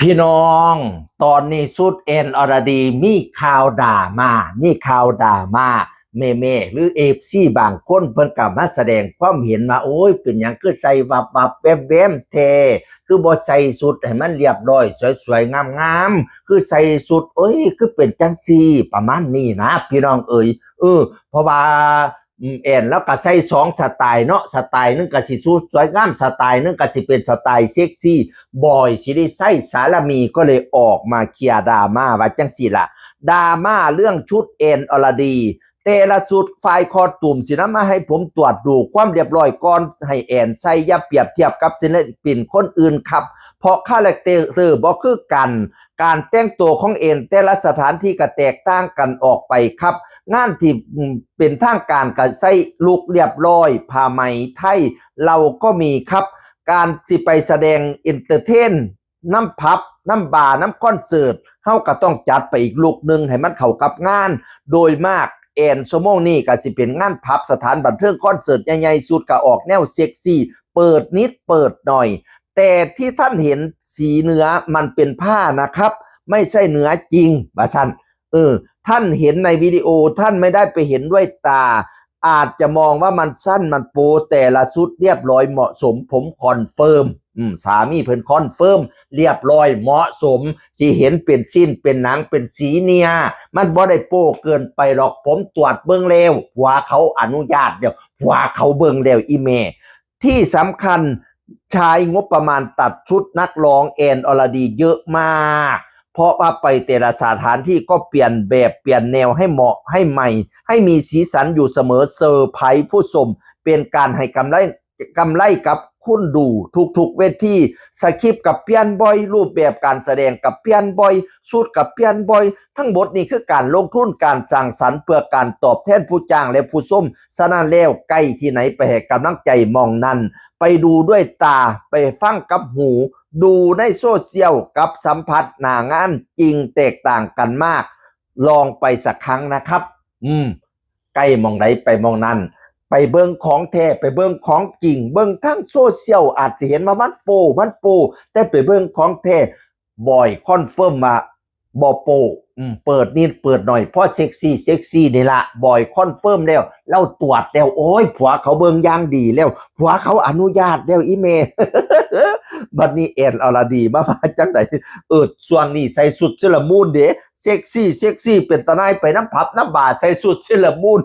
พี่น้องตอนนี้สุดเอ็นอรดีมีข่าวด่ามาเม่หรือFCบางคนเพิ่นกลับมาแสดงความเห็นมาโอ้ยเป็นหยังคือใส่วับแวมเทคือบ่ใส่สุดให้มันเรียบร้อยสวยๆงามๆคือใส่สุดเอ้ยคือเป็นจังซี่ประมาณนี้นะพี่น้องเอ๋ยเพราะว่าแอนแล้วก็ใส่สองสไตล์เนาะสไตล์นึงก็สิสุดสวยงามสไตล์นึงก็สิเป็นสไตล์เซ็กซี่บอยสิได้ใส่สารมีก็เลยออกมาเคลียร์ดราม่าว่าจังซี่ล่ะดราม่าเรื่องชุดแอนอรดีแต่ละชุดไฟล์คอตุ่มสินะมาให้ผมตรวจดูความเรียบร้อยก่อนให้แอนใส่อย่าเปรียบเทียบกับศิลปินคนอื่นครับเพราะคาแรคเตอร์บ่คือกันการแต่งตัวของแอนแต่ละสถานที่ก็แตกต่างกันออกไปครับงานที่เป็นทางการก็ใส่ลุคเรียบร้อยผ้าไหมไทยเราก็มีครับการสิไปแสดงเอนเตอร์เทนน้ำพับน้ำบาร์น้ำคอนเสิร์ตเฮาก็ต้องจัดไปอีกลุคนึงให้มันเข้ากับงานโดยมากแอนชั่วโมงนี้ก็สิเป็นงานพับสถานบันเทิงคอนเสิร์ตใหญ่ๆสุดก็ออกแนวเซ็กซี่เปิดนิดเปิดหน่อยแต่ที่ท่านเห็นสีเนื้อมันเป็นผ้านะครับไม่ใช่เนื้อจริงบาซันท่านเห็นในวิดีโอท่านไม่ได้ไปเห็นด้วยตาอาจจะมองว่ามันสั้นมันโปแต่ละชุดเรียบร้อยเหมาะสมผมคอนเฟิร์มสามีเพิ่นคอนเฟิร์มเรียบร้อยเหมาะสมที่เห็นเป็นสิ้นเป็นหนังเป็นสีเนี่ยมันบ่ได้โป้เกินไปหรอกผมตรวจเบิ่งแล้วผัวเขาอนุญาตเดี๋ยวผัวเขาเบิ่งแล้วอีเมที่สำคัญใช้งบประมาณตัดชุดนักร้องแอนอรดีเยอะมากเพราะว่าไปแต่ละสถานที่ก็เปลี่ยนแบบเปลี่ยนแนวให้เหมาะให้ใหม่ให้มีสีสันอยู่เสมอเซอร์ไพรส์ผู้ชมเป็นการให้กำไรกับคุณดูทุกเวทีสคริปต์กับเปลี่ยนบ่อยรูปแบบการแสดงกับเปลี่ยนบ่อยสูตรกับเปลี่ยนบ่อยทั้งหมดนี้คือการลงทุนการสร้างสรรค์เพื่อการตอบแทนผู้จ้างและผู้ชมฉะนั้นแล้วใกล้ที่ไหนไปให้กำลังใจมองนั้นไปดูด้วยตาไปฟังกับหูดูในโซเชียลกับสัมผัสหน้างานจริงแตกต่างกันมากลองไปสักครั้งนะครับใกล้มองไหนไปมองนั้นไปเบิ่งของแท้ไปเบิ่งของจริงเบิ่งทั้งโซเชียลอาจจะเห็นว่ามันโปแต่ไปเบิ่งของแท้บ่อยคอนเฟิร์มมาบ่โปเปิดนิดเปิดหน่อยเพราะเซ็กซี่นี่ละบ่อยคอนเฟิร์มแล้วเราตรวจแล้วโอ้ยผัวเขาเบิ่งอย่างดีแล้วผัวเขาอนุญาตแล้วอีเมบัดนี้แอนอรดีมาจังไดส่วนนี้ใส่สุดเซเลมูนเด้เซ็กซี่เป็นตาหนายไปน้ำผับน้ำบาร์ใส่สุดเซเลมูน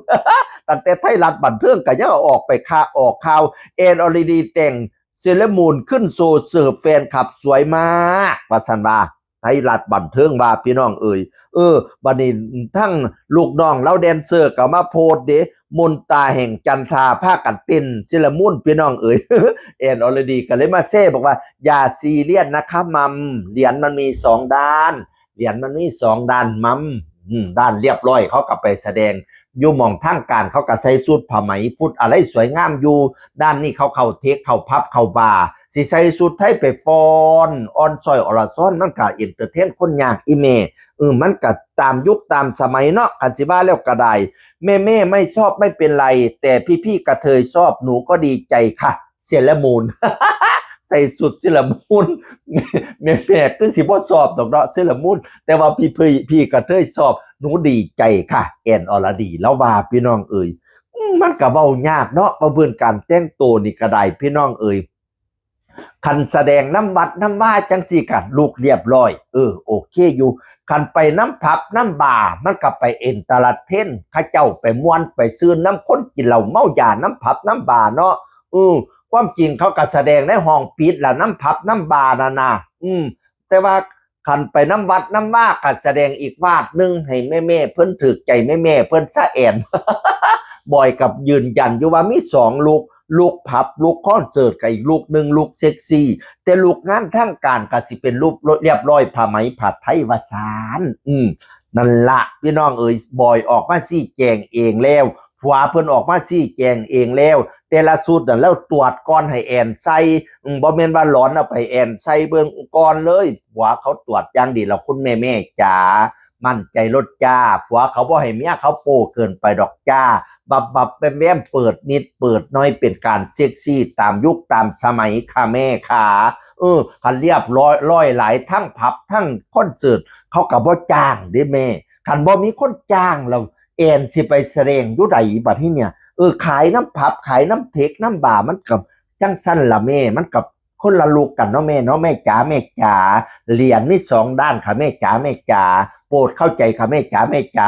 ตั้งแต่ไทยรัฐบันเทิงก็ยังออกไปออกข่าวแอนอรดีแต่งเซเลมูนขึ้นโซเสิร์ฟแฟนคลับสวยมากว่าซั่นว่าไทยรัฐบันเทิงว่าพี่น้องบัดนี้ทั้งลูกน้องแล้วแดนเซอร์ก็มาโพสเด้มนตาแห่งจันทราภาคกันเต้นเซเลมูนพี่น้องแอนอรดีก็เลยมาเซ่บอกว่าอย่าซีเรียสนะคะมัมเหรียญมันมี2ด้านมัมด้านเรียบร้อยเขาก็ไปแสดงอยู่หม่องทางการเขาก็ใส่สูทผ้าไหมพุดอะไรสวยงามอยู่ด้านนี้เขาเข้าเทคเข้าพับเข้าบาร์สิใส่สูทไทยไปฟ้อนออนซอยอรซ้อนมันก็เอนเตอร์เทนคนยากอีเมมันก็ตามยุคตามสมัยเนาะคันสิว่าแล้วก็ได้แม่ไม่ชอบไม่เป็นไรแต่พี่กระเทยชอบหนูก็ดีใจค่ะเซเลมูน ใส่สุดเซเลมูนแม่คือสิบ่ชอบดอกเนาะเซเลมูนแต่ว่าพี่กระเทยชอบหนูดีใจค่ะแอนอรดีแล้วว่าพี่น้องมันก็เว้ายากเนาะประเมินการแต่งตัวนี่ก็ได้พี่น้องคันแสดงน้ำวัดน้ำว่าจังสี่กันลูกเรียบร้อยโอเคอยู่คันไปน้ำผับน้ำบาร์มันก็ไปเอ็นตลาดเทนข้าเจ้าไปม่วนไปซื้อน้ำข้นกินเหล้าเมายาน้ำผับน้ำบาร์เนาะความจริงเขาก็แสดงในห้องปิดละน้ำผับน้ำบาร์นะแต่ว่าคันไปน้ำวัดน้ำว่าก็แสดงอีกวาดนึงให้แม่เพิ่นถึกใจแม่เพิ่นซะแอน บ่อยกับยืนยันอยู่ว่ามี2ลูกผับลูกคอนเสิร์ตกับอีกลูกหนึ่งลูกเซ็กซี่แต่ลูกงานทางการก็สิเป็นรูปเรียบร้อยผ้าไหมผัดไทยวสานนั่นละพี่น้องบอยออกมาซี่แจงเองแล้วผัวเพิ่นออกมาซี่แจงเองแล้วแต่ละสูตรนั่นแล้วตรวจก่อนให้แอนใส่บ่แม่นว่าหลอนเอาไปแอนใส่เบิ่งก่อนเลยผัวเขาตรวจอย่างดีแล้วคุณแม่จ๋ามั่นใจรถจ้าผัวเขาบ่ให้เมียเขาโป้เกินไปดอกจ้า บับแวมๆเปิดนิดเปิดน้อยเป็นการเซ็กซี่ตามยุคตามสมัยค่ะแม่ขาคันเรียบร้อยหลายทั้งผับทั้งคอนเสิร์ตเขาก็บ่จ้างเด้แม่คันบ่มีคนจ้างแล้วแอนสิไปแสดงอยู่ใดบัดนี้เนี่ยขายน้ำผับขายน้ำเทคน้ำบาร์มันกับจังสั้นละแม่มันกับคนละลูกกันเนาะแม่เนาะแม่จ๋าแม่จ๋าเหรียญมีสองด้านค่ะแม่จ๋าแม่จ๋าโปรดเข้าใจค่ะแม่จ๋าแม่จ๋า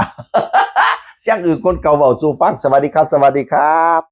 เสียงอื่นคนเก่าเว้าสู่ฟังสวัสดีครับสวัสดีครับ